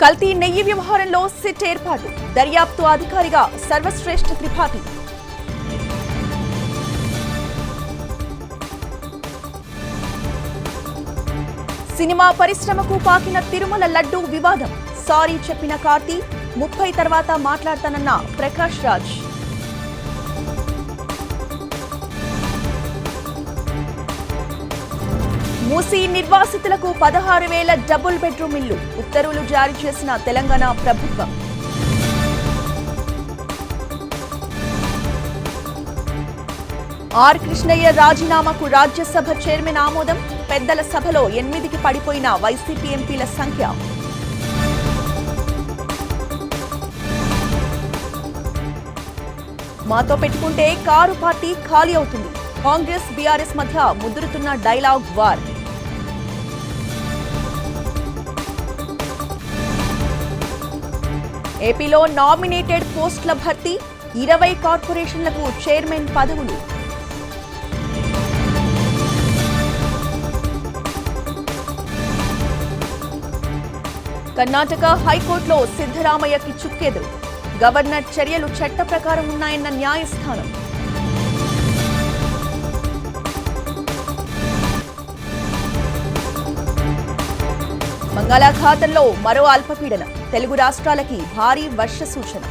కల్తీ నెయ్యి వ్యవహారంలో సిట్ ఏర్పాటు, దర్యాప్తు అధికారిగా సర్వశ్రేష్ఠ త్రిపాఠి. సినిమా పరిశ్రమకు పాకిన తిరుమల లడ్డూ వివాదం, సారీ చెప్పిన కార్తీ, 30 తర్వాత మాట్లాడతానన్న ప్రకాష్ రాజ్. మూసీ నిర్వాసితులకు 16,000 డబుల్ బెడ్రూమ్ ఇల్లు, ఉత్తర్వులు జారీ చేసిన తెలంగాణ ప్రభుత్వం. ఆర్ కృష్ణయ్య రాజీనామాకు రాజ్యసభ చైర్మన్ ఆమోదం, పెద్దల సభలో 8కి పడిపోయిన వైసీపీ ఎంపీల సంఖ్య. మాతో పెట్టుకుంటే కారు పార్టీ ఖాళీ అవుతుంది, కాంగ్రెస్ బీఆర్ఎస్ మధ్య ముదురుతున్న డైలాగ్ వార్. ఏపీలో నామినేటెడ్ పోస్టుల భర్తీ, 20 కార్పొరేషన్లకు చైర్మన్ పదవులు. కర్ణాటక హైకోర్టులో సిద్ధరామయ్యకి చుక్కెదురు, గవర్నర్ చర్యలు చట్ట ప్రకారం ఉన్నాయన్న న్యాయస్థానం. బంగాళాఖాతంలో మరో అల్పపీడనం, తెలుగు రాష్ట్రాలకి భారీ వర్ష సూచన.